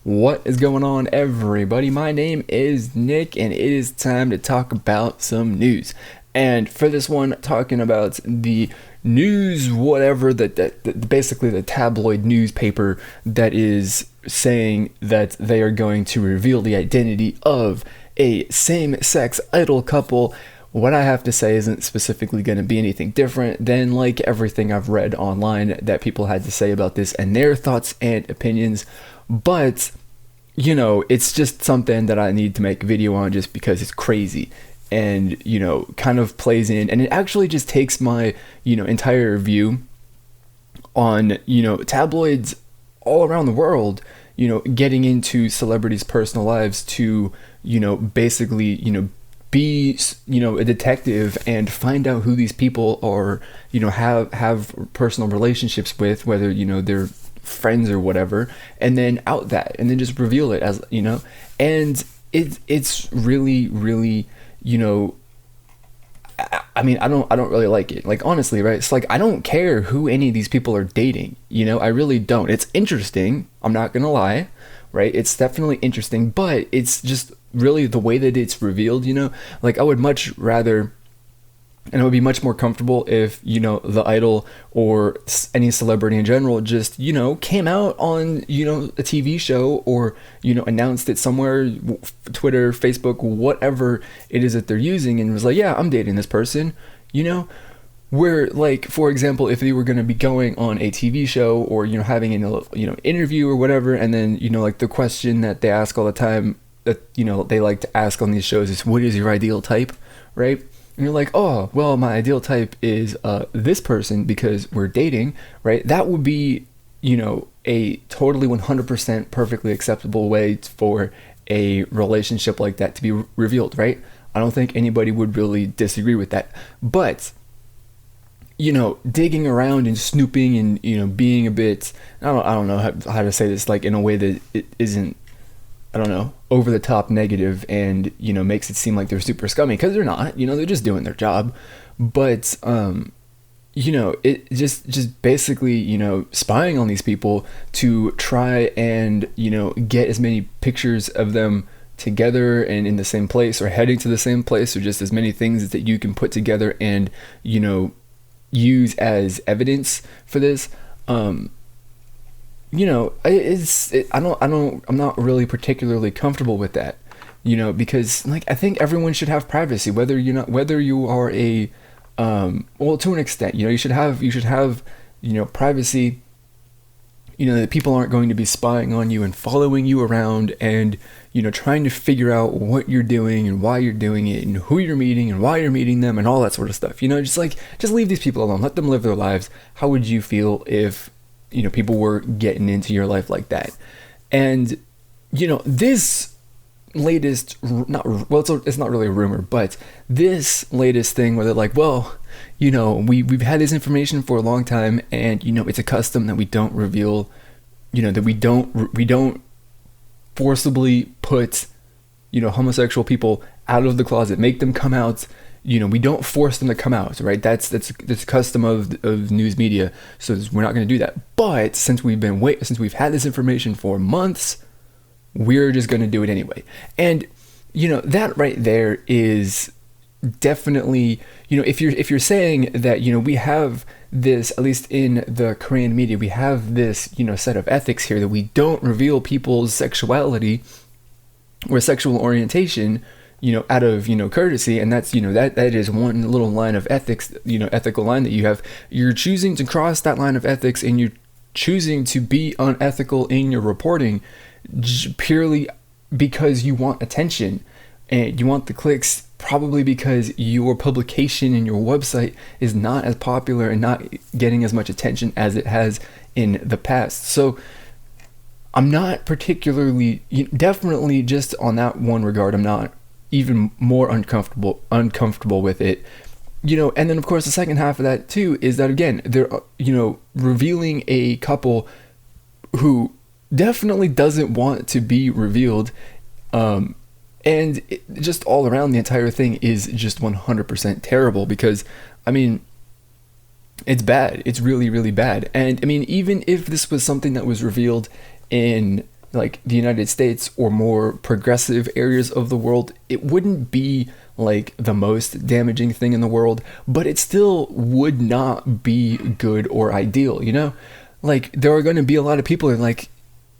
What is going on, everybody? My name is Nick, and it is time to talk about some news. And for this one, talking about the news, whatever, that basically the tabloid newspaper that is saying that they are going to reveal the identity of a same-sex idol couple. What I have to say isn't specifically going to be anything different than like everything I've read online that people had to say about this and their thoughts and opinions. But, you know, it's just something that I need to make a video on just because it's crazy and, you know, kind of plays in. And it actually just takes my, entire view on, tabloids all around the world, getting into celebrities' personal lives to, basically, be a detective and find out who these people are, have personal relationships with, whether they're friends or whatever, and then out that and then just reveal it as and it's really I don't really like it, like, honestly, right? It's like I don't care who any of these people are dating, I really don't. It's interesting, I'm not gonna lie, right? It's definitely interesting, but it's just really the way that it's revealed, like I would much rather, and I would be much more comfortable if, the idol or any celebrity in general just, came out on, a TV show or, announced it somewhere, Twitter, Facebook, whatever it is that they're using, and was like, yeah, I'm dating this person, where, like, for example, if they were going to be going on a TV show or, having an, interview or whatever, and then, like the question that they ask all the time that, they like to ask on these shows is, what is your ideal type, right? And you're like, oh, well, my ideal type is this person because we're dating, right? That would be, a totally 100% perfectly acceptable way for a relationship like that to be revealed, right? I don't think anybody would really disagree with that. But, digging around and snooping and, being a bit, I don't know how to say this, like, in a way that it isn't, I don't know, over the top negative and, makes it seem like they're super scummy, because they're not, they're just doing their job. But, it just basically, spying on these people to try and, get as many pictures of them together and in the same place or heading to the same place, or just as many things that you can put together and, use as evidence for this. I'm not really particularly comfortable with that, because, like, I think everyone should have privacy, whether you are a, well, to an extent, you should have, privacy, that people aren't going to be spying on you and following you around and, trying to figure out what you're doing and why you're doing it and who you're meeting and why you're meeting them and all that sort of stuff, just leave these people alone, let them live their lives. How would you feel if people were getting into your life like that? And, this latest, it's not really a rumor, but this latest thing where they're like, well, we've had this information for a long time, and, it's a custom that we don't reveal, that we don't forcibly put, homosexual people out of the closet, make them come out. We don't force them to come out, right? That's custom of news media. So we're not going to do that. But since we've had this information for months, we're just going to do it anyway. And that right there is definitely, if you're saying that, we have this, at least in the Korean media, we have this, set of ethics here that we don't reveal people's sexuality or sexual orientation, out of, courtesy. And that's, that is one little line of ethics, ethical line that you have. You're choosing to cross that line of ethics, and you're choosing to be unethical in your reporting purely because you want attention and you want the clicks, probably because your publication and your website is not as popular and not getting as much attention as it has in the past. So I'm not particularly, definitely just on that one regard, I'm not even more uncomfortable with it, and then of course the second half of that too is that, again, they're revealing a couple who definitely doesn't want to be revealed, and just all around the entire thing is just 100% terrible, because it's bad, it's really, really bad. And even if this was something that was revealed in like the United States or more progressive areas of the world, it wouldn't be like the most damaging thing in the world, but it still would not be good or ideal, you know? Like there are going to be a lot of people who are like,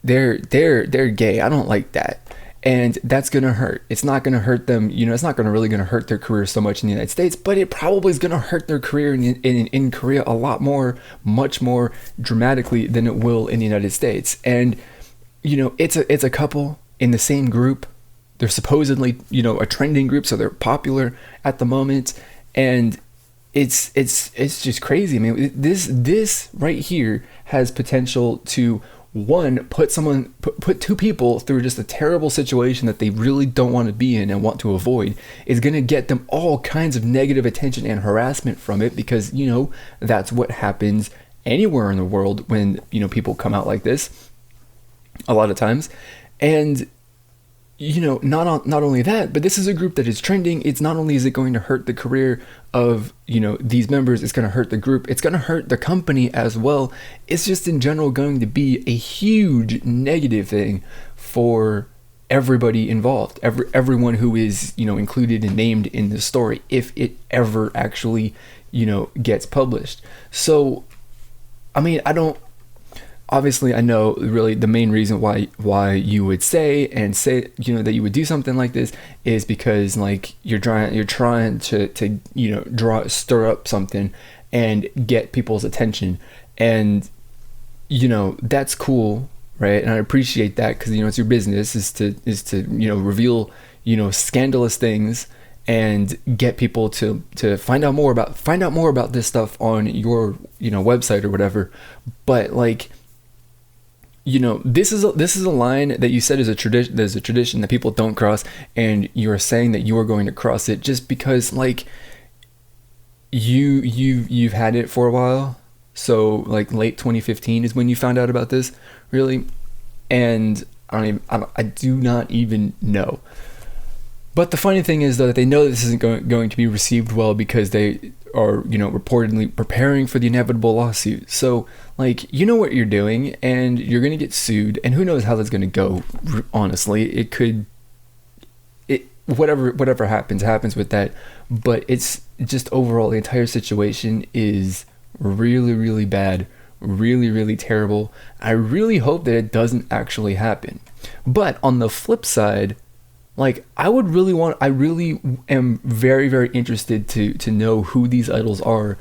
they're gay. I don't like that. And that's going to hurt. It's not going to hurt them. You know, it's not going to really going to hurt their career so much in the United States, but it probably is going to hurt their career in Korea a lot more, much more dramatically than it will in the United States. And, you know, it's a couple in the same group. They're supposedly, you know, a trending group. So they're popular at the moment. And it's just crazy. I mean, this right here has potential to, one, put two people through just a terrible situation that they really don't want to be in and want to avoid. Is going to get them all kinds of negative attention and harassment from it, because, you know, that's what happens anywhere in the world when, you know, people come out like this a lot of times. And, you know, not only that, but this is a group that is trending. It's not only is it going to hurt the career of, you know, these members, it's going to hurt the group, it's going to hurt the company as well. It's just in general going to be a huge negative thing for everybody involved, everyone who is, you know, included and named in the story, if it ever actually, you know, gets published. So, I mean, obviously, I know really the main reason why you would say, you know, that you would do something like this is because, like, you're trying to you know, stir up something and get people's attention. And, you know, that's cool, right? And I appreciate that, because, you know, it's your business is to you know, reveal, you know, scandalous things and get people to find out more about this stuff on your, you know, website or whatever. But, like, you know, this is a line that you said is a tradition. There's a tradition that people don't cross, and you are saying that you are going to cross it just because, like, you've had it for a while. So, like, late 2015 is when you found out about this, really. And I do not even know. But the funny thing is, though, that they know this isn't going to be received well, because they are, you know, reportedly preparing for the inevitable lawsuit. So, like, you know what you're doing, and you're going to get sued, and who knows how that's going to go, honestly. Whatever happens with that. But it's just overall, the entire situation is really, really bad, really, really terrible. I really hope that it doesn't actually happen. But on the flip side, like, I really am very, very interested to know who these idols are,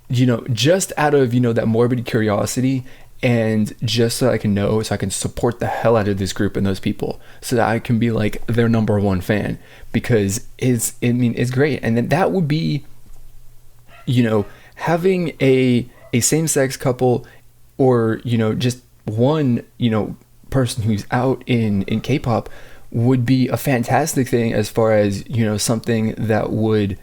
you know, just out of, you know, that morbid curiosity, and just so I can know, so I can support the hell out of this group and those people, so that I can be like their number one fan, because it's great. And then that would be, you know, having a same-sex couple, or, you know, just one, you know, person who's out in K-pop would be a fantastic thing, as far as, you know, something that would,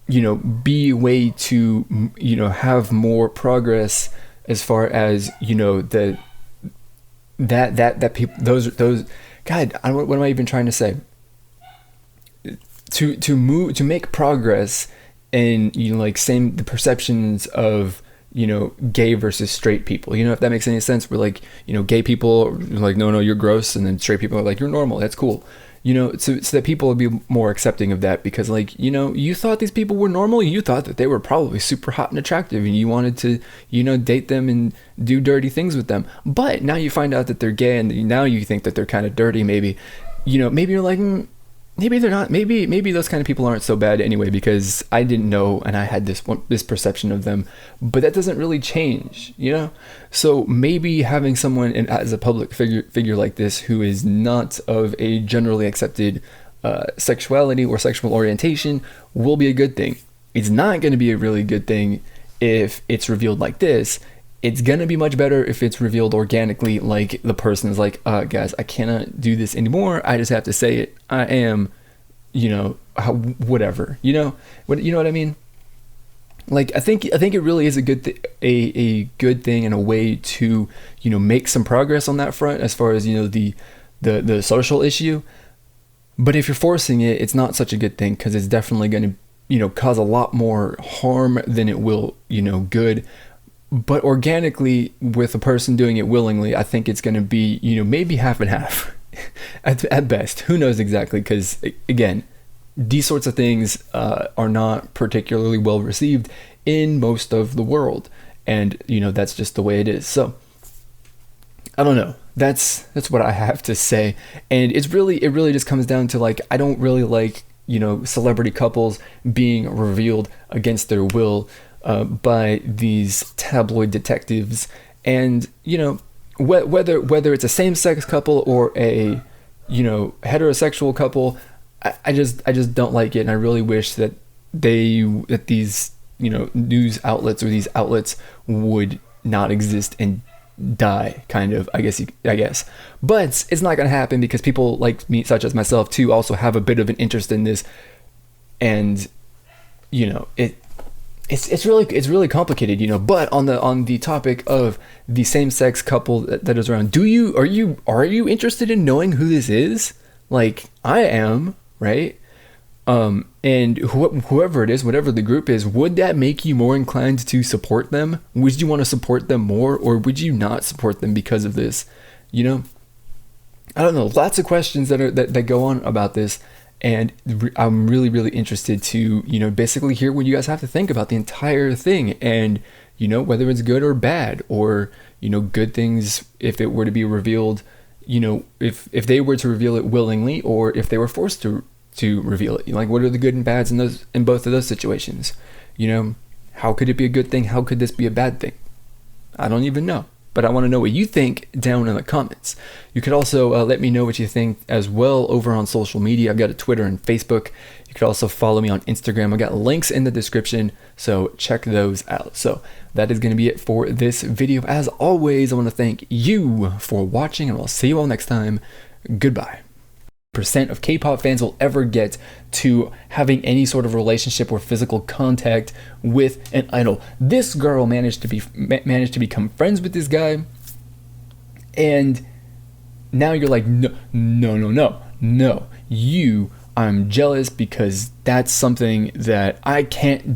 you know, be a way to, you know, have more progress, as far as, you know, that people, those God, what am I even trying to say? To make progress in, you know, like, the perceptions of, you know, gay versus straight people, you know, if that makes any sense. We're like, you know, gay people are like, no, you're gross, and then straight people are like, you're normal, that's cool, you know, so that people would be more accepting of that, because, like, you know, you thought these people were normal, you thought that they were probably super hot and attractive, and you wanted to, you know, date them and do dirty things with them. But now you find out that they're gay, and now you think that they're kind of dirty, maybe, you know, maybe you're like, maybe they're not. Maybe those kind of people aren't so bad anyway, because I didn't know, and I had this perception of them. But that doesn't really change, you know. So maybe having someone as a public figure like this, who is not of a generally accepted sexuality or sexual orientation, will be a good thing. It's not going to be a really good thing if it's revealed like this. It's going to be much better if it's revealed organically, like the person is like, guys, I cannot do this anymore. I just have to say it. I am, you know, whatever, you know what I mean? Like, I think it really is a good thing and a way to, you know, make some progress on that front, as far as, you know, the social issue. But if you're forcing it, it's not such a good thing, because it's definitely going to, you know, cause a lot more harm than it will, you know, good. But organically, with a person doing it willingly, I think it's going to be, maybe half and half at best. Who knows exactly? Because again, these sorts of things are not particularly well received in most of the world, and that's just the way it is. So I don't know. That's what I have to say, and it really just comes down to, like, I don't really like celebrity couples being revealed against their will by these tabloid detectives, and whether it's a same-sex couple or a heterosexual couple, I just don't like it, and I really wish that these news outlets, or these outlets, would not exist and die, kind of, I guess. But it's not going to happen, because people like me, such as myself too, also have a bit of an interest in this, and it's really complicated, But on the topic of the same-sex couple that is around, are you interested in knowing who this is? Like, I am, right? And whoever it is, whatever the group is, would that make you more inclined to support them? Would you want to support them more, or would you not support them because of this? I don't know. Lots of questions that go on about this, and I'm really interested to basically hear what you guys have to think about the entire thing, and whether it's good or bad, or good things if it were to be revealed, if they were to reveal it willingly, or if they were forced to reveal it. Like, what are the good and bads in both of those situations? How could it be a good thing? How could this be a bad thing? I don't even know, but I want to know what you think down in the comments. You could also let me know what you think as well over on social media. I've got a Twitter and Facebook. You could also follow me on Instagram. I got links in the description, so check those out. So that is going to be it for this video. As always, I want to thank you for watching, and I'll see you all next time. Goodbye. Percent of K-pop fans will ever get to having any sort of relationship or physical contact with an idol. This girl managed to become friends with this guy, and now you're like, no, I'm jealous, because that's something that I can't